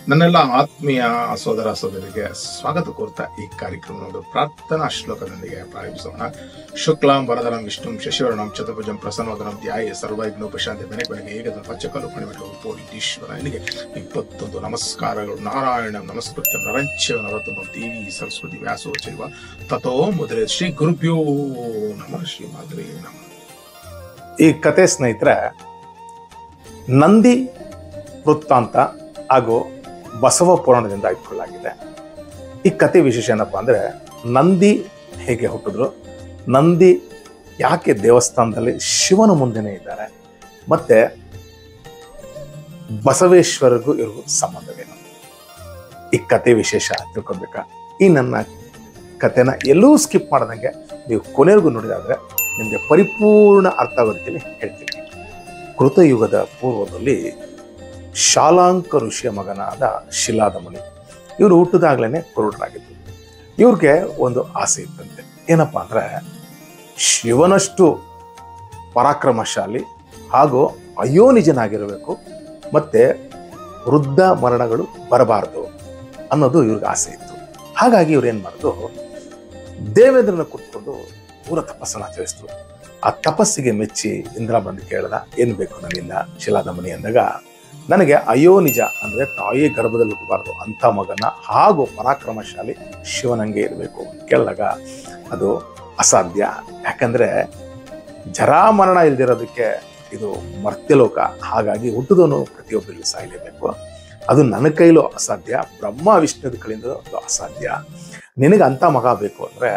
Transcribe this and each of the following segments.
ನನ್ನೆಲ್ಲ ಆತ್ಮೀಯ ಸೋದರ ಸೋದರಿಗೆ ಸ್ವಾಗತ ಕೋರ್ತಾ ಈ ಕಾರ್ಯಕ್ರಮವನ್ನು ಪ್ರಾರ್ಥನಾ ಶ್ಲೋಕದೊಂದಿಗೆ ಪ್ರಾರಂಭಿಸೋಣ. ಶುಕ್ಲಾಂ ವರದರಂ ವಿಷ್ಣುಂ ಶಶಿವರ್ಣಂ ಚತುರ್ಭುಜಂ ಪ್ರಸನ್ನವದನಂ ಧ್ಯಾಯೇ ಸರ್ವವಿಘ್ನೋಪಶಾಂತಿ ಬೆನಗೆ ಏಕದ ಪಂಚಕಾಲು ಪಣಿಮಠ ಪೂರ್ಣೀಶ್ವರನಿಗೆ 21 ನಮಸ್ಕಾರಗಳು. ನಾರಾಯಣಂ ನಮಸ್ಕೃತ್ಯಂ ನರಂಚ್ಯ ನರತಂ ದೇವಿ ಸರಸ್ವತಿ ವ್ಯಾಸೋ ಚೈವ ತಥೋ ಮುದ್ರೆ. ಶ್ರೀ ಗುರುಭ್ಯೋ ನಮಃ. ಶ್ರೀ ಮಾತ್ರೆ ನಮಃ. ಈ ಕತೆ ಸ್ನೇಹಿತರೆ ನಂದಿ ವೃತ್ತಾಂತ ಹಾಗೂ ಬಸವ ಪುರಾಣದಿಂದ ಇಟ್ಕೊಳ್ಳಲಾಗಿದೆ. ಈ ಕತೆ ವಿಶೇಷ ಏನಪ್ಪಾ ಅಂದ್ರೆ, ನಂದಿ ಹೇಗೆ ಹುಟ್ಟಿದ್ರು, ನಂದಿ ಯಾಕೆ ದೇವಸ್ಥಾನದಲ್ಲಿ ಶಿವನ ಮುಂದೆನೇ ಇದ್ದಾರೆ, ಮತ್ತೆ ಬಸವೇಶ್ವರಿಗೂ ಇರುವ ಸಂಬಂಧವೇನು, ಈ ಕತೆ ವಿಶೇಷ ತಿಳ್ಕೊಬೇಕಾ? ಈ ನನ್ನ ಕತೆನ ಎಲ್ಲೂ ಸ್ಕಿಪ್ ಮಾಡದಂಗೆ ನೀವು ಕೊನೆಗೂ ನೋಡಿದಾದ್ರೆ ನಿಮಗೆ ಪರಿಪೂರ್ಣ ಅರ್ಥ ಆಗೋ ರೀತಿಯಲ್ಲಿ ಹೇಳ್ತೀನಿ. ಕೃತಯುಗದ ಪೂರ್ವದಲ್ಲಿ ಶಾಲಾಂಕ ಋಷಿಯ ಮಗನಾದ ಶಿಲಾದಮುನಿ, ಇವರು ಹುಟ್ಟಿದಾಗ್ಲೇನೆ ಕುರುಡರಾಗಿದ್ರು. ಇವ್ರಿಗೆ ಒಂದು ಆಸೆ ಇತ್ತಂತೆ. ಏನಪ್ಪಾ ಅಂದ್ರೆ, ಶಿವನಷ್ಟು ಪರಾಕ್ರಮಶಾಲಿ ಹಾಗೂ ಅಯೋನಿಜನಾಗಿರಬೇಕು, ಮತ್ತೆ ವೃದ್ಧ ಮರಣಗಳು ಬರಬಾರದು ಅನ್ನೋದು ಇವ್ರಿಗೆ ಆಸೆ ಇತ್ತು. ಹಾಗಾಗಿ ಇವ್ರು ಏನ್ ಮಾಡಿದ್ರು, ದೇವೇಂದ್ರನ ಕೂತ್ಕೊಂಡು ಪೂರ ತಪಸ್ಸನ್ನು ಆಚರಿಸಿದ್ರು. ಆ ತಪಸ್ಸಿಗೆ ಮೆಚ್ಚಿ ಇಂದ್ರ ಬಂದು ಕೇಳ್ದ, ಏನ್ ಬೇಕು ನನ್ನಿಂದ ಶಿಲಾದಮುನಿ ಅಂದಾಗ, ನನಗೆ ಅಯೋನಿಜ ಅಂದ್ರೆ ತಾಯಿ ಗರ್ಭದಲ್ಲಿ ಹುಟ್ಟಬಾರ್ದು ಅಂತ ಮಗನ ಹಾಗೂ ಪರಾಕ್ರಮಶಾಲಿ ಶಿವನಂಗೆ ಇರಬೇಕು ಕೇಳಿದಾಗ, ಅದು ಅಸಾಧ್ಯ. ಯಾಕಂದ್ರೆ ಜರಾಮರಣ ಇಲ್ದಿರೋದಕ್ಕೆ ಇದು ಮರ್ತ್ಯಲೋಕ, ಹಾಗಾಗಿ ಹುಟ್ಟಿದವನು ಪ್ರತಿಯೊಬ್ಬರಲ್ಲಿ ಸಾಯಲೇಬೇಕು. ಅದು ನನ್ನ ಕೈಲೂ ಅಸಾಧ್ಯ, ಬ್ರಹ್ಮ ವಿಷ್ಣುದ ಕೈಯಿಂದ ಅದು ಅಸಾಧ್ಯ. ನಿನಗೆ ಅಂತ ಮಗ ಬೇಕು ಅಂದ್ರೆ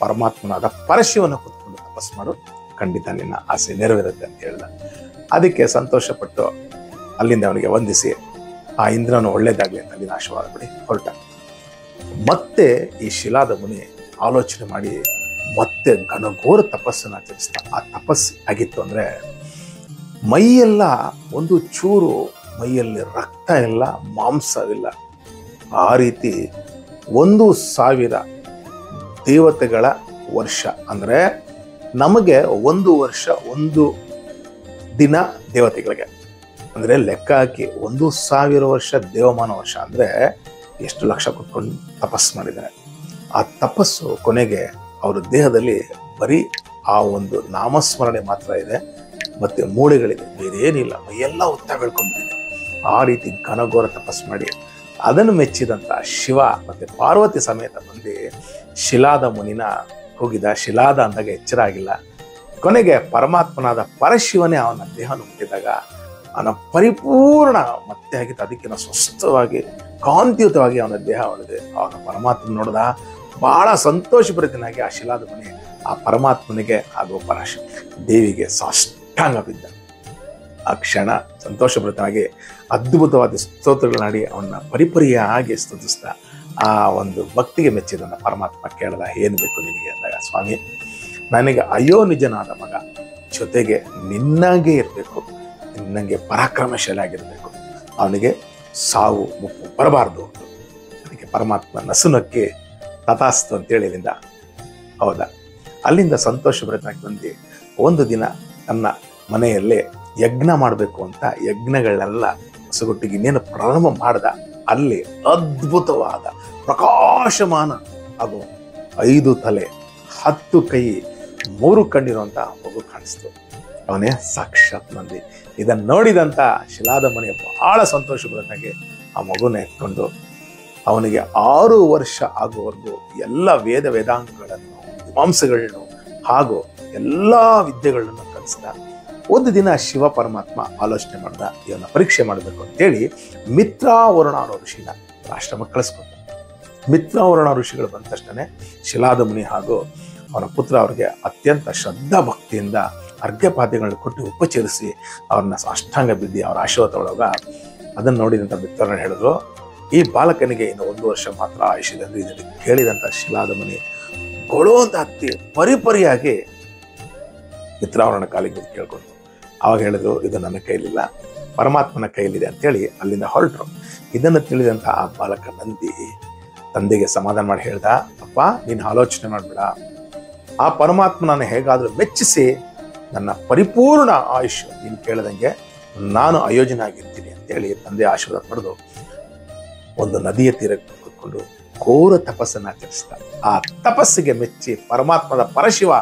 ಪರಮಾತ್ಮನಾದ ಪರಶಿವನ ಕೂತ್ಕೊಂಡು ತಪಸ್ ಮಾಡು, ಖಂಡಿತ ನಿನ್ನ ಆಸೆ ನೆರವೇರುತ್ತೆ ಅಂತ ಹೇಳ್ದ. ಅದಕ್ಕೆ ಸಂತೋಷಪಟ್ಟು ಅಲ್ಲಿಂದ ಅವನಿಗೆ ವಂದಿಸಿ, ಆ ಇಂದ್ರನು ಒಳ್ಳೇದಾಗ್ಲಿ ಅಂತ ಅಲ್ಲಿನ ಆಶೀರ್ವಾದ ಪಡಿ ಹೊರಟ. ಮತ್ತೆ ಈ ಶಿಲಾದಮುನಿ ಆಲೋಚನೆ ಮಾಡಿ ಮತ್ತೆ ಘನಘೋರ ತಪಸ್ಸನ್ನು ಆಚರಿಸ್ತಾ. ಆ ತಪಸ್ಸು ಆಗಿತ್ತು ಅಂದ್ರೆ, ಮೈಯೆಲ್ಲ ಒಂದು ಚೂರು ಮೈಯಲ್ಲಿ ರಕ್ತ ಇಲ್ಲ, ಮಾಂಸವಿಲ್ಲ. ಆ ರೀತಿ 1,000 ದೇವತೆಗಳ ವರ್ಷ ಅಂದ್ರೆ ನಮಗೆ 1 ವರ್ಷ 1 ದಿನ ದೇವತೆಗಳಿಗೆ ಅಂದ್ರೆ ಲೆಕ್ಕ ಹಾಕಿ 1,000 ವರ್ಷ ದೇವಮಾನ ವರ್ಷ ಅಂದ್ರೆ ಎಷ್ಟು ಲಕ್ಷ ಕುತ್ಕೊಂಡು ತಪಸ್ಸು ಮಾಡಿದ್ದಾರೆ. ಆ ತಪಸ್ಸು ಕೊನೆಗೆ ಅವರ ದೇಹದಲ್ಲಿ ಬರೀ ಆ ಒಂದು ನಾಮಸ್ಮರಣೆ ಮಾತ್ರ ಇದೆ, ಮತ್ತೆ ಮೂಳೆಗಳಿದೆ, ಬೇರೆ ಏನಿಲ್ಲ. ಮೈಯೆಲ್ಲ ಉತ್ತ ಬೆಳ್ಕೊಂಡ್ಬಿಟ್ಟಿದೆ. ಆ ರೀತಿ ಘನಘೋರ ತಪಸ್ಸು ಮಾಡಿ ಅದನ್ನು ಮೆಚ್ಚಿದಂತ ಶಿವ ಮತ್ತೆ ಪಾರ್ವತಿ ಸಮೇತ ಬಂದು ಶಿಲಾದ ಮುನಿನ ಹೋಗಿದ. ಶಿಲಾದ ಅಂದಾಗ ಎಚ್ಚರ ಆಗಿಲ್ಲ. ಕೊನೆಗೆ ಪರಮಾತ್ಮನಾದ ಪರಶಿವನೇ ಅವನ ದೇಹವನ್ನು ಮುಟ್ಟಿದಾಗ ಅವನ ಪರಿಪೂರ್ಣ ಮತ್ತೆ ಆಗಿತ್ತು. ಅದಕ್ಕಿಂತ ಸ್ವಸ್ಥವಾಗಿ ಕಾಂತಿಯುತವಾಗಿ ಅವನ ದೇಹ ಹೊಳೆದೆ. ಅವನ ಪರಮಾತ್ಮ ನೋಡಿದ, ಬಹಳ ಸಂತೋಷಭರಿತನಾಗಿ ಆ ಶಿಲಾದ ಮುನಿ ಆ ಪರಮಾತ್ಮನಿಗೆ ಹಾಗೂ ದೇವಿಗೆ ಸಾಷ್ಟಾಂಗ ಬಿದ್ದ. ಆ ಕ್ಷಣ ಸಂತೋಷಭರಿತನಾಗಿ ಅದ್ಭುತವಾದ ಸ್ತೋತ್ರಗಳನ್ನಾಡಿ ಅವನ್ನ ಪರಿಪರಿಯಾಗಿ ಸ್ತುತಿಸ್ತಾ ಆ ಒಂದು ಭಕ್ತಿಗೆ ಮೆಚ್ಚಿದ ಪರಮಾತ್ಮ ಕೇಳಿದ, ಏನ್ ಬೇಕು ನಿನಗೆ ಅಂದಾಗ, ಸ್ವಾಮಿ ನನಗೆ ಅಯೋನಿಜನಾದ ಮಗ, ಜೊತೆಗೆ ನಿನ್ನಾಗೆ ಇರಬೇಕು, ನಿನ್ನಂಗೆ ಪರಾಕ್ರಮಶಾಲಿ ಆಗಿರ್ಬೇಕು, ಅವನಿಗೆ ಸಾವು ಮುಪ್ಪು ಬರಬಾರ್ದು. ಅದಕ್ಕೆ ಪರಮಾತ್ಮ ನಸುನಕ್ಕೆ ತಥಾಸ್ತು ಅಂತೇಳಿ ಇಲ್ಲಿಂದ ಹೌದಾ. ಅಲ್ಲಿಂದ ಸಂತೋಷಭರಿತನಾಗಿ ಬಂದು ಒಂದು ದಿನ ತನ್ನ ಮನೆಯಲ್ಲೇ ಯಜ್ಞ ಮಾಡಬೇಕು ಅಂತ ಯಜ್ಞಗಳನ್ನೆಲ್ಲ ಹೊಸಗುಟ್ಟಿಗೆ ಇನ್ನೇನು ಪ್ರಾರಂಭ ಮಾಡ್ದ. ಅಲ್ಲಿ ಅದ್ಭುತವಾದ ಪ್ರಕಾಶಮಾನ ಹಾಗೂ 5 ತಲೆ 10 ಕೈ 3 ಕಣ್ಣಿರುವಂತ ಮಗು ಕಾಣಿಸ್ತು. ಅವನೇ ಸಾಕ್ಷಾತ್ ನಂದಿ. ಇದನ್ನು ನೋಡಿದಂತ ಶಿಲಾದಮುನಿ ಬಹಳ ಸಂತೋಷಪಡನಾಗಿ ಆ ಮಗುನ ಎತ್ಕೊಂಡು ಅವನಿಗೆ 6 ವರ್ಷ ಆಗುವವರೆಗೂ ಎಲ್ಲ ವೇದಾಂಗಗಳನ್ನು, ಮೀಮಾಂಸೆಗಳನ್ನು ಹಾಗೂ ಎಲ್ಲಾ ವಿದ್ಯೆಗಳನ್ನು ಕಲಿಸಿದ. ಒಂದು ದಿನ ಶಿವ ಪರಮಾತ್ಮ ಆಲೋಚನೆ ಮಾಡ್ದ, ಇವನ್ನ ಪರೀಕ್ಷೆ ಮಾಡಬೇಕು ಅಂತೇಳಿ ಮಿತ್ರಾವರುಣ ಅನ್ನೋ ಋಷಿನ ಆಶ್ರಮಕ್ಕೆ ಕಳಿಸ್ಕೊತ. ಮಿತ್ರಾವರುಣ ಋಷಿಗಳು ಬಂದ ತಕ್ಷಣ ಶಿಲಾದಮುನಿ ಹಾಗೂ ಅವನ ಪುತ್ರ ಅವರಿಗೆ ಅತ್ಯಂತ ಶ್ರದ್ಧಾ ಭಕ್ತಿಯಿಂದ ಅರ್ಘ್ಯಪಾದ್ಯಗಳನ್ನು ಕೊಟ್ಟು ಉಪಚರಿಸಿ ಅವ್ರನ್ನ ಸಾಷ್ಟಾಂಗ ಬಿದ್ದು ಅವರ ಆಶೀರ್ವಾದ ಒಳಗ. ಅದನ್ನು ನೋಡಿದಂಥ ಮಿತ್ರರನ್ನ ಹೇಳಿದ್ರು, ಈ ಬಾಲಕನಿಗೆ ಇನ್ನು 1 ವರ್ಷ ಮಾತ್ರ ಆಯುಷ್ಯದೆ ಅಂದ್ರೆ ಇದನ್ನು ಕೇಳಿದಂಥ ಶಿಲಾದಮುನಿ ಗೊಳುವಂತ ಹತ್ತಿ ಪರಿಪರಿಯಾಗಿ ಮಿತ್ರಾವರಣ ಕಾಲಿಗೆ ಕೇಳ್ಕೊಂಡು ಅವಾಗ ಹೇಳಿದ್ರು, ಇದು ನನ್ನ ಕೈಲಿಲ್ಲ, ಪರಮಾತ್ಮನ ಕೈಲಿದೆ ಅಂತೇಳಿ ಅಲ್ಲಿಂದ ಹೊರಟರು. ಇದನ್ನು ತಿಳಿದಂಥ ಆ ಬಾಲಕ ನಂದಿ ತಂದೆಗೆ ಸಮಾಧಾನ ಮಾಡಿ ಹೇಳ್ದ, ಅಪ್ಪ ನೀನು ಆಲೋಚನೆ ಮಾಡಬೇಡ, ಆ ಪರಮಾತ್ಮನನ್ನು ಹೇಗಾದರೂ ಮೆಚ್ಚಿಸಿ ನನ್ನ ಪರಿಪೂರ್ಣ ಆಯುಷ್ಯ ನೀನು ಕೇಳದಂಗೆ ನಾನು ಅಯೋಜನೆ ಆಗಿರ್ತೀನಿ ಅಂತೇಳಿ ತಂದೆ ಆಶೀರ್ವಾದ ಪಡೆದು ಒಂದು ನದಿಯ ತೀರಕ್ಕೆ ಕೂತ್ಕೊಂಡು ಘೋರ ತಪಸ್ಸನ್ನು ಆಚರಿಸ್ದ. ಆ ತಪಸ್ಸಿಗೆ ಮೆಚ್ಚಿ ಪರಮಾತ್ಮದ ಪರಶಿವ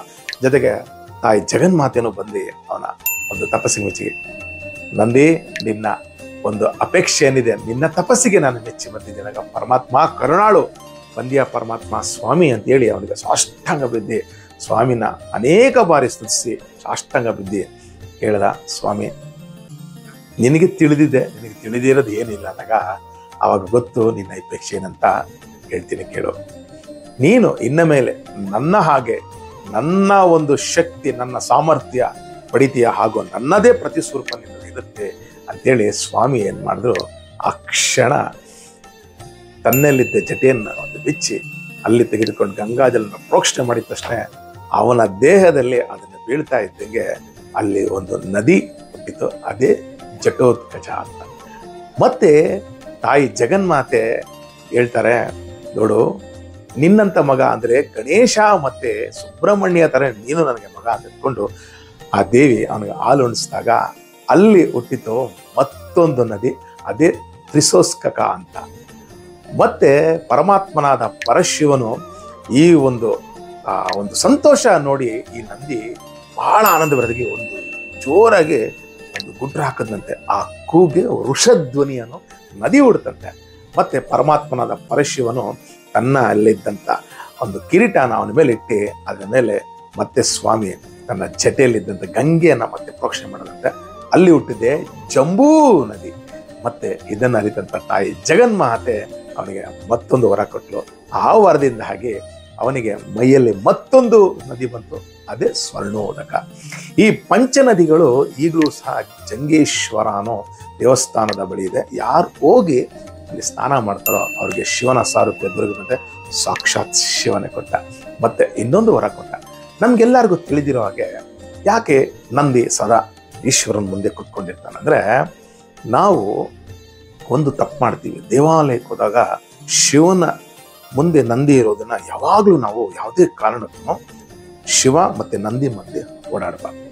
ಜೊತೆಗೆ ತಾಯಿ ಜಗನ್ಮಾತೆನೂ ಬಂದು ಅವನ ಒಂದು ತಪಸ್ಸಿಗೆ ಮೆಚ್ಚಿ, ನಂದಿ ನಿನ್ನ ಒಂದು ಅಪೇಕ್ಷೆ ಏನಿದೆ, ನಿನ್ನ ತಪಸ್ಸಿಗೆ ನಾನು ಮೆಚ್ಚಿ ಬಂದಿದ್ದೇನೆ, ಪರಮಾತ್ಮ ಕರುಣಾಳು ಬಂದಿಯ ಪರಮಾತ್ಮ ಸ್ವಾಮಿ ಅಂತೇಳಿ ಅವನಿಗೆ ಸಾಷ್ಟಾಂಗ ಬಿದ್ದಿ ಸ್ವಾಮಿನ ಅನೇಕ ಬಾರಿ ಸ್ತುತಿಸಿ ಸಾಷ್ಟಾಂಗ ಬಿದ್ದಿ ಹೇಳ್ದ, ಸ್ವಾಮಿ ನಿನಗೆ ತಿಳಿದಿದೆ, ನಿನಗೆ ತಿಳಿದಿರೋದು ಏನಿಲ್ಲ ಅಂದಾಗ ಅವಾಗ ಗೊತ್ತು ನಿನ್ನ ಅಪೇಕ್ಷೆ ಏನಂತ ಹೇಳ್ತೀನಿ ಕೇಳು. ನೀನು ಇನ್ನ ಮೇಲೆ ನನ್ನ ಹಾಗೆ ನನ್ನ ಒಂದು ಶಕ್ತಿ ನನ್ನ ಸಾಮರ್ಥ್ಯ ಪಡಿತೀಯ, ಹಾಗೂ ನನ್ನದೇ ಪ್ರತಿಸ್ವರೂಪ ಇರುತ್ತೆ ಅಂತೇಳಿ ಸ್ವಾಮಿ ಏನ್ ಮಾಡಿದ್ರು, ಆ ಕ್ಷಣ ತನ್ನಲ್ಲಿದ್ದ ಜಟೆಯನ್ನು ಒಂದು ಬಿಚ್ಚಿ ಅಲ್ಲಿ ತೆಗೆದುಕೊಂಡು ಗಂಗಾಜಲನ ಪ್ರೋಕ್ಷಣೆ ಮಾಡಿದ ತಕ್ಷಣ ಅವನ ದೇಹದಲ್ಲಿ ಅದನ್ನು ಬೀಳ್ತಾ ಇದ್ದಂಗೆ ಅಲ್ಲಿ ಒಂದು ನದಿ ಹುಟ್ಟಿತು, ಅದೇ ಜಟೋತ್ಕಚ ಅಂತ. ಮತ್ತೆ ತಾಯಿ ಜಗನ್ಮಾತೆ ಹೇಳ್ತಾರೆ, ನೋಡು ನಿನ್ನಂತ ಮಗ ಅಂದ್ರೆ ಗಣೇಶ ಮತ್ತೆ ಸುಬ್ರಹ್ಮಣ್ಯ ತರ ನೀನು ನನಗೆ ಮಗ ಅಂತ ಇಟ್ಕೊಂಡು ಆ ದೇವಿ ಅವನಿಗೆ ಹಾಲು ಉಣಿಸಿದಾಗ ಅಲ್ಲಿ ಹುಟ್ಟಿತು ಮತ್ತೊಂದು ನದಿ, ಅದೇ ತ್ರಿಸೋಸ್ಕಕ ಅಂತ. ಮತ್ತೆ ಪರಮಾತ್ಮನಾದ ಪರಶಿವನು ಈ ಒಂದು ಸಂತೋಷ ನೋಡಿ ಈ ನಂದಿ ಬಹಳ ಆನಂದ ಬರದಿಗೆ ಒಂದು ಜೋರಾಗಿ ಒಂದು ಗುಡ್ರ ಹಾಕದಂತೆ, ಆ ಕೂಗೆ ವೃಷಧ್ವನಿಯನ್ನು ನದಿ ಹುಡ್ತಂತೆ. ಮತ್ತೆ ಪರಮಾತ್ಮನಾದ ಪರಶಿವನು ತನ್ನ ಅಲ್ಲಿದ್ದಂಥ ಒಂದು ಕಿರೀಟನ ಅವನ ಮೇಲೆ ಇಟ್ಟು ಅದರ ಮೇಲೆ ಮತ್ತೆ ಸ್ವಾಮಿ ತನ್ನ ಜಟೆಯಲ್ಲಿದ್ದಂಥ ಗಂಗೆಯನ್ನು ಮತ್ತೆ ಪ್ರೋಕ್ಷಣೆ ಮಾಡದಂತೆ. ಅಲ್ಲಿ ಹುಟ್ಟಿದೆ ಜಂಬೂ ನದಿ. ಮತ್ತೆ ಇದನ್ನು ಅರಿತಂತ ತಾಯಿ ಜಗನ್ಮಾತೆ ಅವನಿಗೆ ಮತ್ತೊಂದು ವರ ಕೊಟ್ಟಲು. ಆ ವರದಿಂದ ಹಾಗೆ ಅವನಿಗೆ ಮೈಯಲ್ಲಿ ಮತ್ತೊಂದು ನದಿ ಬಂತು, ಅದೇ ಸ್ವರ್ಣೋದಕ. ಈ ಪಂಚನದಿಗಳು ಈಗಲೂ ಸಹ ಜಂಗೇಶ್ವರ ಅನ್ನೋ ದೇವಸ್ಥಾನದ ಬಳಿ ಇದೆ. ಯಾರು ಹೋಗಿ ಅಲ್ಲಿ ಸ್ನಾನ ಮಾಡ್ತಾರೋ ಅವ್ರಿಗೆ ಶಿವನ ಸಾರೂಪ್ಯ ದೊರಕದಂತೆ ಸಾಕ್ಷಾತ್ ಶಿವನೇ ಕೊಟ್ಟ. ಮತ್ತೆ ಇನ್ನೊಂದು ವರ ಕೊಟ್ಟ. ನಮ್ಗೆಲ್ಲರಿಗೂ ತಿಳಿದಿರೋ ಹಾಗೆ ಯಾಕೆ ನಂದಿ ಸದಾ ಈಶ್ವರನ ಮುಂದೆ ಕುತ್ಕೊಂಡಿರ್ತಾನಂದ್ರೆ, ನಾವು ಒಂದು ತಪ್ಪು ಮಾಡ್ತೀವಿ. ದೇವಾಲಯಕ್ಕೆ ಹೋದಾಗ ಶಿವನ ಮುಂದೆ ನಂದಿ ಇರೋದನ್ನ ಯಾವಾಗಲೂ ನಾವು ಯಾವುದೇ ಕಾರಣಕ್ಕೂ ಶಿವ ಮತ್ತೆ ನಂದಿ ಮಧ್ಯೆ ಓಡಾಡಬಾರ್ದು.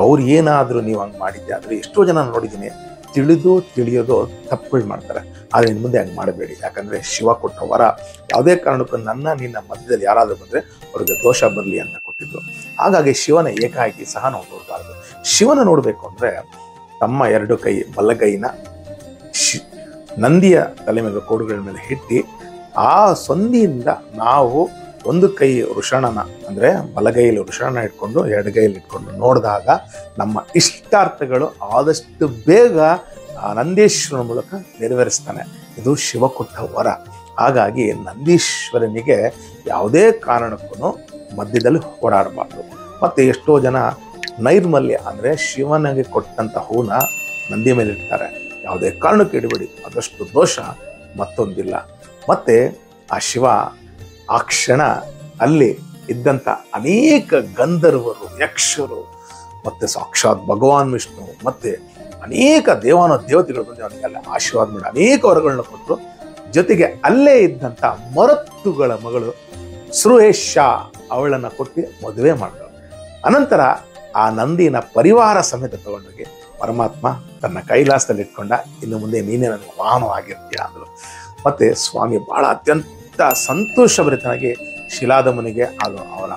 ಅವ್ರು ಏನಾದರೂ ನೀವು ಹಂಗೆ ಮಾಡಿದ್ದೆ ಆದರೆ ಎಷ್ಟೋ ಜನ ನೋಡಿದ್ದೀನಿ ತಿಳಿಯೋದು ತಪ್ಪುಗಳು ಮಾಡ್ತಾರೆ. ಆದರೆ ಇನ್ನು ಮುಂದೆ ಹಂಗೆ ಮಾಡಬೇಡಿ. ಯಾಕಂದರೆ ಶಿವ ಕೊಟ್ಟ ವರ ಯಾವುದೇ ಕಾರಣಕ್ಕೂ ನಿನ್ನ ಮಧ್ಯದಲ್ಲಿ ಯಾರಾದರೂ ಬಂದರೆ ಅವ್ರಿಗೆ ದೋಷ ಬರಲಿ ಅಂತ ಕೊಟ್ಟಿದ್ರು. ಹಾಗಾಗಿ ಶಿವನ ಏಕಾಏಕಿ ಸಹ ನಾವು ನೋಡಬಾರ್ದು. ಶಿವನ ನೋಡಬೇಕು ಅಂದರೆ ತಮ್ಮ ಎರಡು ಕೈ ಬಲಗೈನ ನಂದಿಯ ತಲೆ ಮೇಲೆ ಕೋಡುಗಳ ಮೇಲೆ ಇಟ್ಟು ಆ ಸಂಧಿಯಿಂದ ನಾವು ಒಂದು ಕೈ ವೃಷಣನ ಅಂದರೆ ಬಲಗೈಯಲ್ಲಿ ವೃಷಣ ಇಟ್ಕೊಂಡು ಎಡಗೈಯಲ್ಲಿ ಇಟ್ಕೊಂಡು ನೋಡಿದಾಗ ನಮ್ಮ ಇಷ್ಟಾರ್ಥಗಳು ಆದಷ್ಟು ಬೇಗ ನಂದೀಶ್ವರನ ಮೂಲಕ ನೆರವೇರಿಸ್ತಾನೆ. ಇದು ಶಿವ ಕೊಟ್ಟ ವರ. ಹಾಗಾಗಿ ನಂದೀಶ್ವರನಿಗೆ ಯಾವುದೇ ಕಾರಣಕ್ಕೂ ಮಧ್ಯದಲ್ಲಿ ಓಡಾಡಬಾರ್ದು. ಮತ್ತು ಎಷ್ಟೋ ಜನ ನೈರ್ಮಲ್ಯ ಅಂದರೆ ಶಿವನಿಗೆ ಕೊಟ್ಟಂಥ ಹೂನ ನಂದಿ ಮೇಲೆ ಇಡ್ತಾರೆ. ಯಾವುದೇ ಕಾರಣಕ್ಕೆ ಇಡಬೇಡಿ, ಅದಷ್ಟು ದೋಷ ಮತ್ತೊಂದಿಲ್ಲ. ಮತ್ತು ಆ ಶಿವ ಆ ಕ್ಷಣ ಅಲ್ಲಿ ಇದ್ದಂಥ ಅನೇಕ ಗಂಧರ್ವರು, ಯಕ್ಷರು, ಮತ್ತು ಸಾಕ್ಷಾತ್ ಭಗವಾನ್ ವಿಷ್ಣು ಮತ್ತು ಅನೇಕ ದೇವತೆಗಳು ಬಂದು ಅವನಿಗೆಲ್ಲ ಆಶೀರ್ವಾದ ಮಾಡಿ ಅನೇಕ ವರಗಳನ್ನ ಕೊಟ್ಟರು. ಜೊತೆಗೆ ಅಲ್ಲೇ ಇದ್ದಂಥ ಮರತ್ತುಗಳ ಮಗಳು ಸೃಹೇಶ ಅವಳನ್ನು ಕೊಟ್ಟು ಮದುವೆ ಮಾಡಿದ್ರು. ಅನಂತರ ಆ ನಂದಿನ ಪರಿವಾರ ಸಮೇತ ತಗೊಂಡೋಗಿ ಪರಮಾತ್ಮ ತನ್ನ ಕೈಲಾಸದಲ್ಲಿ ಇಟ್ಕೊಂಡ, ಇನ್ನು ಮುಂದೆ ನೀನೇ ನನಗೆ ವಾಹನವಾಗಿರ್ತೀಯ ಅಂದರು. ಮತ್ತು ಸ್ವಾಮಿ ಬಹಳ ಅತ್ಯಂತ ಸಂತೋಷಭರಿತನಾಗಿ ಶಿಲಾದ ಮುನಿಗೆ ಹಾಗೂ ಅವರ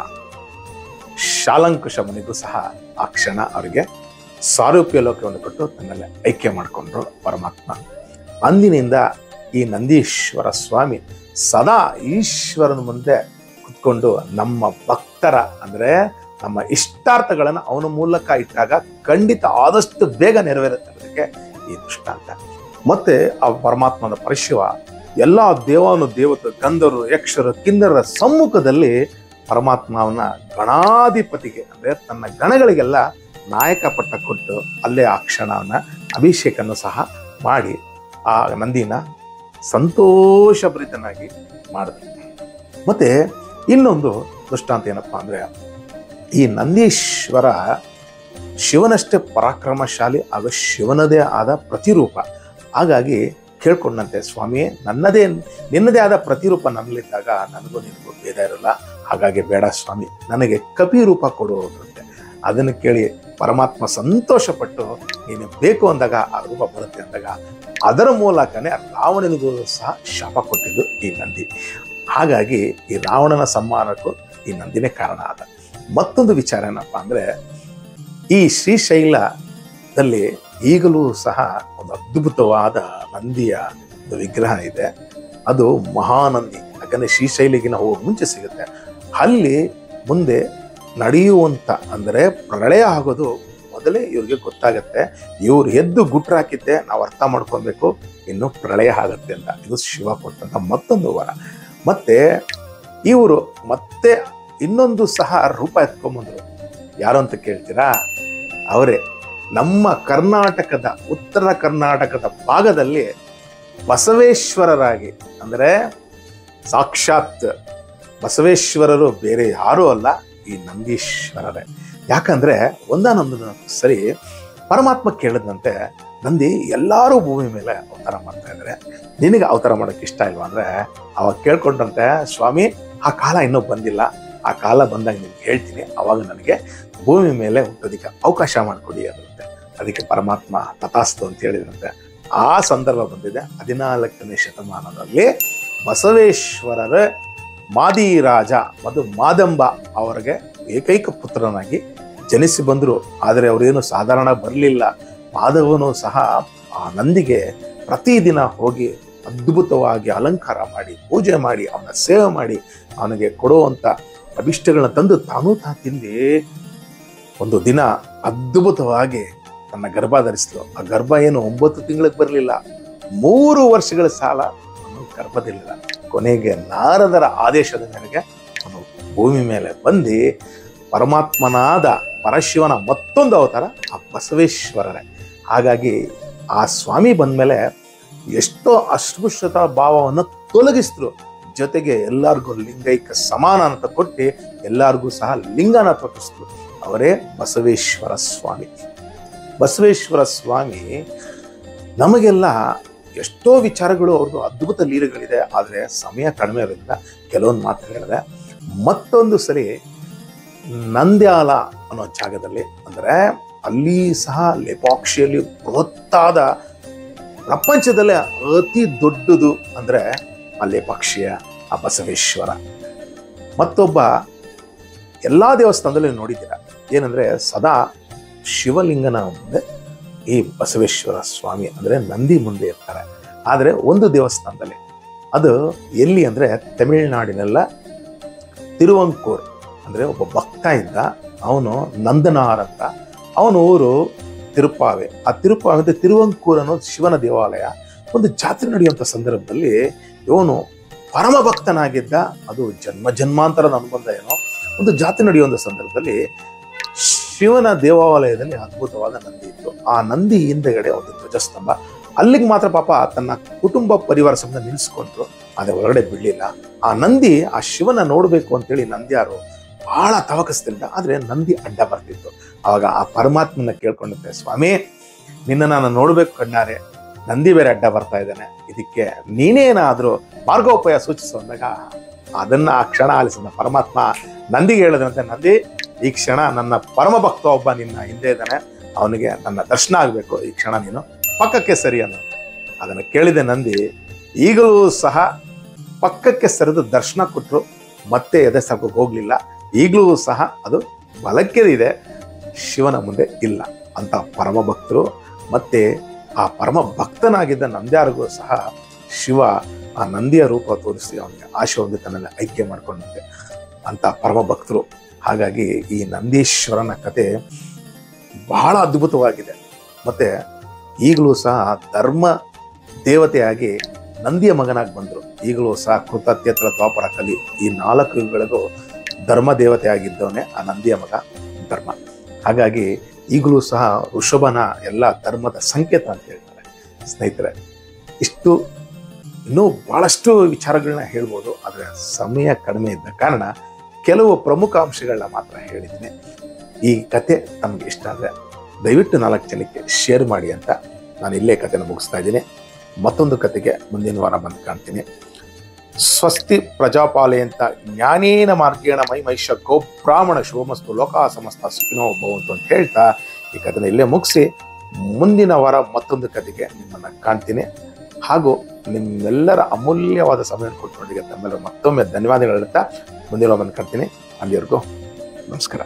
ಶಾಲಂಕುಶ ಮುನಿಗೂ ಸಹ ಆ ಕ್ಷಣ ಅವರಿಗೆ ಸಾರೂಪ್ಯ ಲೋಕವನ್ನು ಕೊಟ್ಟು ತನ್ನಲ್ಲಿ ಐಕ್ಯ ಮಾಡಿಕೊಂಡ್ರು ಪರಮಾತ್ಮ. ಅಂದಿನಿಂದ ಈ ನಂದೀಶ್ವರ ಸ್ವಾಮಿ ಸದಾ ಈಶ್ವರನ ಮುಂದೆ ಕುತ್ಕೊಂಡು ನಮ್ಮ ಭಕ್ತರ ಅಂದರೆ ನಮ್ಮ ಇಷ್ಟಾರ್ಥಗಳನ್ನು ಅವನ ಮೂಲಕ ಇಟ್ಟಾಗ ಖಂಡಿತ ಆದಷ್ಟು ಬೇಗ ನೆರವೇರುತ್ತದಕ್ಕೆ ಈ ದೃಷ್ಟಾಂತ. ಮತ್ತೆ ಆ ಪರಮಾತ್ಮನ ಪರಶಿವ ಎಲ್ಲ ದೇವತೆ ಗಂಧರ್ವರು, ಯಕ್ಷರು, ಕಿನ್ನರರ ಸಮ್ಮುಖದಲ್ಲಿ ಪರಮಾತ್ಮವನ್ನ ಗಣಾಧಿಪತಿಗೆ ಅಂದರೆ ತನ್ನ ಗಣಗಳಿಗೆಲ್ಲ ನಾಯಕ ಪಟ್ಟ ಕೊಟ್ಟು ಅಲ್ಲೇ ಆ ಕ್ಷಣವನ್ನ ಅಭಿಷೇಕನ್ನು ಸಹ ಮಾಡಿ ಆ ನಂದಿನ ಸಂತೋಷಭರಿತನಾಗಿ ಮಾಡಿದ್ರು. ಮತ್ತೆ ಇನ್ನೊಂದು ದೃಷ್ಟಾಂತ ಏನಪ್ಪಾ ಅಂದ್ರೆ, ಈ ನಂದೀಶ್ವರ ಶಿವನಷ್ಟೇ ಪರಾಕ್ರಮಶಾಲಿ ಹಾಗೂ ಶಿವನದೇ ಆದ ಪ್ರತಿರೂಪ. ಹಾಗಾಗಿ ಕೇಳ್ಕೊಂಡಂತೆ, ಸ್ವಾಮಿ ನಿನ್ನದೇ ಆದ ಪ್ರತಿರೂಪ ನನ್ನಲ್ಲಿದ್ದಾಗ ನನಗೂ ನಿನಗೂ ಭೇದ ಇರಲ್ಲ, ಹಾಗಾಗಿ ಬೇಡ ಸ್ವಾಮಿ, ನನಗೆ ಕಪಿ ರೂಪ ಕೊಡುವಂತೆ. ಅದನ್ನು ಕೇಳಿ ಪರಮಾತ್ಮ ಸಂತೋಷಪಟ್ಟು ನೀನು ಬೇಕು ಅಂದಾಗ ಆ ರೂಪ ಬರುತ್ತೆ ಅಂದಾಗ ಅದರ ಮೂಲಕನೇ ರಾವಣನಿಗೂ ಸಹ ಶಾಪ ಕೊಟ್ಟಿದ್ದು ಈ ನಂದಿ. ಹಾಗಾಗಿ ಈ ರಾವಣನ ಸಂಹಾರಕ್ಕೂ ಈ ನಂದಿನೇ ಕಾರಣ ಆದ. ಮತ್ತೊಂದು ವಿಚಾರ ಏನಪ್ಪ ಅಂದರೆ, ಈ ಶ್ರೀಶೈಲದಲ್ಲಿ ಈಗಲೂ ಸಹ ಒಂದು ಅದ್ಭುತವಾದ ನಂದಿಯ ಒಂದು ವಿಗ್ರಹ ಇದೆ. ಅದು ಮಹಾನಂದಿ. ಯಾಕಂದರೆ ಶ್ರೀಶೈಲಿಗಿನ ಹೋಗೋ ಮುಂಚೆ ಸಿಗುತ್ತೆ. ಅಲ್ಲಿ ಮುಂದೆ ನಡೆಯುವಂಥ ಅಂದರೆ ಪ್ರಳಯ ಆಗೋದು ಮೊದಲೇ ಇವ್ರಿಗೆ ಗೊತ್ತಾಗತ್ತೆ. ಇವ್ರು ಎದ್ದು ಗುಟ್ರು ಹಾಕಿದ್ದೆ ನಾವು ಅರ್ಥ ಮಾಡ್ಕೊಬೇಕು, ಇನ್ನು ಪ್ರಳಯ ಆಗುತ್ತೆ ಅಂತ. ಇದು ಶಿವ ಕೊಟ್ಟಂತ ಮತ್ತೊಂದು ವರ. ಮತ್ತೆ ಇವರು ಮತ್ತೆ ಇನ್ನೊಂದು ಸಹ ರೂಪ ಎತ್ಕೊಂಬಂದ್ರು. ಯಾರು ಅಂತ ಕೇಳ್ತೀರಾ? ಅವರೇ ನಮ್ಮ ಕರ್ನಾಟಕದ ಉತ್ತರ ಕರ್ನಾಟಕದ ಭಾಗದಲ್ಲಿ ಬಸವೇಶ್ವರರಾಗಿ, ಅಂದರೆ ಸಾಕ್ಷಾತ್ ಬಸವೇಶ್ವರರು ಬೇರೆ ಯಾರೂ ಅಲ್ಲ, ಈ ನಂದೀಶ್ವರರೇ. ಯಾಕಂದ್ರೆ ಒಂದಾನೊಂದು ಸರಿ ಪರಮಾತ್ಮ ಕೇಳಿದಂತೆ, ನಂದಿ ಎಲ್ಲರೂ ಭೂಮಿ ಮೇಲೆ ಅವತಾರ ಮಾಡ್ತಾ ಇದ್ದಾರೆ, ನಿನಗೆ ಅವತಾರ ಮಾಡೋಕ್ಕೆ ಇಷ್ಟ ಇಲ್ವಾ ಅಂದ್ರೆ, ಅವಾಗ ಕೇಳ್ಕೊಂಡಂತೆ, ಸ್ವಾಮಿ ಆ ಕಾಲ ಇನ್ನೂ ಬಂದಿಲ್ಲ, ಆ ಕಾಲ ಬಂದಾಗ ನಿಮ್ಗೆ ಹೇಳ್ತೀನಿ, ಅವಾಗ ನನಗೆ ಭೂಮಿ ಮೇಲೆ ಹುಟ್ಟೋದಿಕ್ಕೆ ಅವಕಾಶ ಮಾಡಿಕೊಡಿ ಅನ್ನುತ್ತೆ. ಅದಕ್ಕೆ ಪರಮಾತ್ಮ ತಥಾಸ್ತು ಅಂತ ಹೇಳಿದಂತೆ. ಆ ಸಂದರ್ಭ ಬಂದಿದೆ 14ನೇ ಶತಮಾನದಲ್ಲಿ. ಬಸವೇಶ್ವರರ ಮಾದಿರಾಜ ಮತ್ತು ಮಾದಂಬ ಅವರಿಗೆ ಏಕೈಕ ಪುತ್ರನಾಗಿ ಜನಿಸಿ ಬಂದರು. ಆದರೆ ಅವರೇನು ಸಾಧಾರಣ ಬರಲಿಲ್ಲ. ಮಾಧವನು ಸಹ ಆ ನಂದಿಗೆ ಪ್ರತಿದಿನ ಹೋಗಿ ಅದ್ಭುತವಾಗಿ ಅಲಂಕಾರ ಮಾಡಿ, ಪೂಜೆ ಮಾಡಿ, ಅವನ ಸೇವೆ ಮಾಡಿ, ಅವನಿಗೆ ಕೊಡುವಂಥ ಅಭಿಷ್ಟಗಳನ್ನ ತಂದು ತಾನೂ ತಿಂದು ಒಂದು ದಿನ ಅದ್ಭುತವಾಗಿ ತನ್ನ ಗರ್ಭ ಧರಿಸಿದ್ಲು. ಆ ಗರ್ಭ ಏನು 9 ತಿಂಗಳಿಗೆ ಬರಲಿಲ್ಲ, 3 ವರ್ಷಗಳ ಸಾಲ ಅವನು ಗರ್ಭದಲ್ಲಿಲ್ಲ. ಕೊನೆಗೆ ನಾರದರ ಆದೇಶದ ಮೇರೆಗೆ ಅವನು ಭೂಮಿ ಮೇಲೆ ಬಂದು ಪರಮಾತ್ಮನಾದ ಪರಶಿವನ ಮತ್ತೊಂದು ಅವತಾರ ಆ ಬಸವೇಶ್ವರರೇ. ಹಾಗಾಗಿ ಆ ಸ್ವಾಮಿ ಬಂದಮೇಲೆ ಎಷ್ಟೋ ಅಸ್ಪೃಶ್ಯತಾ ಭಾವವನ್ನು ತೊಲಗಿಸಿದ್ರು. ಜೊತೆಗೆ ಎಲ್ಲರಿಗೂ ಲಿಂಗೈಕ ಸಮಾನ ಅಂತ ಕೊಟ್ಟು ಎಲ್ಲರಿಗೂ ಸಹ ಲಿಂಗನ ತೊಟ್ಟಿಸಿದ್ರು. ಅವರೇ ಬಸವೇಶ್ವರ ಸ್ವಾಮಿ. ಬಸವೇಶ್ವರ ಸ್ವಾಮಿ ನಮಗೆಲ್ಲ ಎಷ್ಟೋ ವಿಚಾರಗಳು, ಅವ್ರದ್ದು ಅದ್ಭುತ ಲೀಲೆಗಳಿದೆ. ಆದರೆ ಸಮಯ ಕಡಿಮೆ ಇರೋದ್ರಿಂದ ಕೆಲವೊಂದು ಮಾತು ಹೇಳಿದೆ. ಮತ್ತೊಂದು ಸರಿ ನಂದ್ಯಾಲ ಅನ್ನೋ ಜಾಗದಲ್ಲಿ, ಅಂದರೆ ಅಲ್ಲಿ ಸಹ ಲೇಪಾಕ್ಷಿಯಲ್ಲಿ ಬೃಹತ್ತಾದ, ಪ್ರಪಂಚದಲ್ಲೇ ಅತಿ ದೊಡ್ಡದು ಅಂದರೆ ಆ ಲೇಪಾಕ್ಷಿಯ ಆ ಬಸವೇಶ್ವರ. ಮತ್ತೊಬ್ಬ ಎಲ್ಲ ದೇವಸ್ಥಾನದಲ್ಲಿ ನೋಡಿದ್ದೀರ, ಏನಂದರೆ ಸದಾ ಶಿವಲಿಂಗನ ಮುಂದೆ ಈ ಬಸವೇಶ್ವರ ಸ್ವಾಮಿ ಅಂದರೆ ನಂದಿ ಮುಂದೆ ಇರ್ತಾರೆ. ಆದರೆ ಒಂದು ದೇವಸ್ಥಾನದಲ್ಲಿ, ಅದು ಎಲ್ಲಿ ಅಂದರೆ ತಮಿಳುನಾಡಿನೆಲ್ಲ ತಿರುವಂಕೂರ್, ಅಂದರೆ ಒಬ್ಬ ಭಕ್ತ ಇದ್ದ, ಅವನು ನಂದನಾರ್ ಅಂತ, ಅವನ ಊರು ತಿರುಪಾವೆ. ಆ ತಿರುಪಾವೆ ತಿರುವಂಕೂರ್ ಅನ್ನೋ ಶಿವನ ದೇವಾಲಯ. ಒಂದು ಜಾತ್ರೆ ನಡೆಯುವಂಥ ಸಂದರ್ಭದಲ್ಲಿ ಇವನು ಪರಮ ಭಕ್ತನಾಗಿದ್ದ, ಅದು ಜನ್ಮ ಜನ್ಮಾಂತರದ ಅನುಬಂಧ ಏನೋ. ಒಂದು ಜಾತ್ರೆ ನಡೆಯುವಂಥ ಸಂದರ್ಭದಲ್ಲಿ ಶಿವನ ದೇವಾಲಯದಲ್ಲಿ ಅದ್ಭುತವಾದ ನಂದಿ ಇತ್ತು. ಆ ನಂದಿ ಹಿಂದೆಗಡೆ ಒಂದು ಧ್ವಜಸ್ತಂಭ. ಅಲ್ಲಿಗೆ ಮಾತ್ರ ಪಾಪ ತನ್ನ ಕುಟುಂಬ ಪರಿವಾರ ಸಂಬಂಧ ನಿಲ್ಲಿಸ್ಕೊಂಡ್ರು, ಅದೇ ಒಳಗಡೆ ಬಿಡಲಿಲ್ಲ. ಆ ನಂದಿ ಆ ಶಿವನ ನೋಡಬೇಕು ಅಂತೇಳಿ ನಂದ್ಯಾರು ಬಹಳ ತವಕಿಸ್ತಿಲ್ಲ. ಆದರೆ ನಂದಿ ಅಡ್ಡ ಬರ್ತಿತ್ತು. ಅವಾಗ ಆ ಪರಮಾತ್ಮನ ಕೇಳ್ಕೊಂಡಂತೆ, ಸ್ವಾಮಿ ನಿನ್ನ ನಾನು ನೋಡ್ಬೇಕು ಕಣ್ಣಾರೆ, ನಂದಿ ಬೇರೆ ಅಡ್ಡ ಬರ್ತಾ ಇದ್ದಾನೆ, ಇದಕ್ಕೆ ನೀನೇನಾದರೂ ಮಾರ್ಗೋಪಾಯ ಸೂಚಿಸು ಅಂದಾಗ ಅದನ್ನ ಆ ಕ್ಷಣ ಆಲಿಸಿದ ಪರಮಾತ್ಮ ನಂದಿಗೆ ಹೇಳಿದಂತೆ, ನಂದಿ ಈ ಕ್ಷಣ ನನ್ನ ಪರಮ ಭಕ್ತ ಒಬ್ಬ ನಿನ್ನ ಹಿಂದೆ ಇದ್ದಾನೆ, ಅವನಿಗೆ ನನ್ನ ದರ್ಶನ ಆಗಬೇಕು, ಈ ಕ್ಷಣ ನೀನು ಪಕ್ಕಕ್ಕೆ ಸರಿ ಅನ್ನೋ. ಅದನ್ನು ಕೇಳಿದೆ ನಂದಿ ಈಗಲೂ ಸಹ ಪಕ್ಕಕ್ಕೆ ಸರಿದು ದರ್ಶನ ಕೊಟ್ಟರು, ಮತ್ತೆ ಎದೆ ಸಾಕೋಕೆ ಹೋಗ್ಲಿಲ್ಲ. ಈಗಲೂ ಸಹ ಅದು ಬಲಕ್ಕೆ ಇದೆ, ಶಿವನ ಮುಂದೆ ಇಲ್ಲ ಅಂತ ಪರಮ ಭಕ್ತರು. ಮತ್ತೆ ಆ ಪರಮ ಭಕ್ತನಾಗಿದ್ದ ನಂದ್ಯಾರಿಗೂ ಸಹ ಶಿವ ಆ ನಂದಿಯ ರೂಪ ತೋರಿಸಿ ಅವನಿಗೆ ಆಶೆ ತನ್ನಲ್ಲಿ ಐಕ್ಯ ಮಾಡ್ಕೊಂಡಂತೆ ಅಂತ ಪರಮ ಭಕ್ತರು. ಹಾಗಾಗಿ ಈ ನಂದೀಶ್ವರನ ಕತೆ ಬಹಳ ಅದ್ಭುತವಾಗಿದೆ. ಮತ್ತೆ ಈಗಲೂ ಸಹ ಧರ್ಮ ದೇವತೆಯಾಗಿ ನಂದಿಯ ಮಗನಾಗಿ ಬಂದರು. ಈಗಲೂ ಸಹ ಕೃತ, ತ್ರೇತ, ದ್ವಾಪರ, ಕಲಿ ಈ 4 ಯುಗಗಳಿಗೂ ಧರ್ಮ ದೇವತೆಯಾಗಿದ್ದವನೇ ಆ ನಂದಿಯ ಮಗ ಧರ್ಮ. ಹಾಗಾಗಿ ಈಗಲೂ ಸಹ ಋಷಭನ ಎಲ್ಲ ಧರ್ಮದ ಸಂಕೇತ ಅಂತ ಹೇಳ್ತಾರೆ. ಸ್ನೇಹಿತರೆ, ಇಷ್ಟು ಇನ್ನೂ ಬಹಳಷ್ಟು ವಿಚಾರಗಳನ್ನ ಹೇಳ್ಬೋದು, ಆದರೆ ಸಮಯ ಕಡಿಮೆ ಇದ್ದ ಕಾರಣ ಕೆಲವು ಪ್ರಮುಖ ಅಂಶಗಳನ್ನ ಮಾತ್ರ ಹೇಳಿದ್ದೀನಿ. ಈ ಕತೆ ತಮಗೆ ಇಷ್ಟ ಆದರೆ ದಯವಿಟ್ಟು 4 ಜನಕ್ಕೆ ಶೇರ್ ಮಾಡಿ ಅಂತ ನಾನು ಇಲ್ಲೇ ಕತೆನ ಮುಗಿಸ್ತಾ ಇದ್ದೀನಿ. ಮತ್ತೊಂದು ಕತೆಗೆ ಮುಂದಿನ ವಾರ ಬಂದು ಕಾಣ್ತೀನಿ. ಸ್ವಸ್ತಿ ಪ್ರಜಾಪಾಲಯಂತ ಜ್ಞಾನೇನ ಮಾರ್ಗೇಣ ಮೈಮೈಷ ಗೋ ಬ್ರಾಹ್ಮಣ ಶುಭಮಸ್ತು ಲೋಕ ಸಮಸ್ತ ಸುಖಿನೋ ಭವಂತು ಅಂತ ಹೇಳ್ತಾ ಈ ಕಥೆನ ಇಲ್ಲೇ ಮುಗಿಸಿ ಮುಂದಿನ ವಾರ ಮತ್ತೊಂದು ಕಥೆಗೆ ನಿಮ್ಮನ್ನು ಕಾಣ್ತೀನಿ. ಹಾಗೂ ನಿಮ್ಮೆಲ್ಲರ ಅಮೂಲ್ಯವಾದ ಸಮಯ ಕೊಟ್ಟೊಂದಿಗೆ ತಮ್ಮೆಲ್ಲರೂ ಮತ್ತೊಮ್ಮೆ ಧನ್ಯವಾದಗಳು ಹೇಳ್ತಾ ಮುಂದಿನ ವಾರ ಕಾಣ್ತೀನಿ. ಅಲ್ಲಿವರೆಗೂ ನಮಸ್ಕಾರ.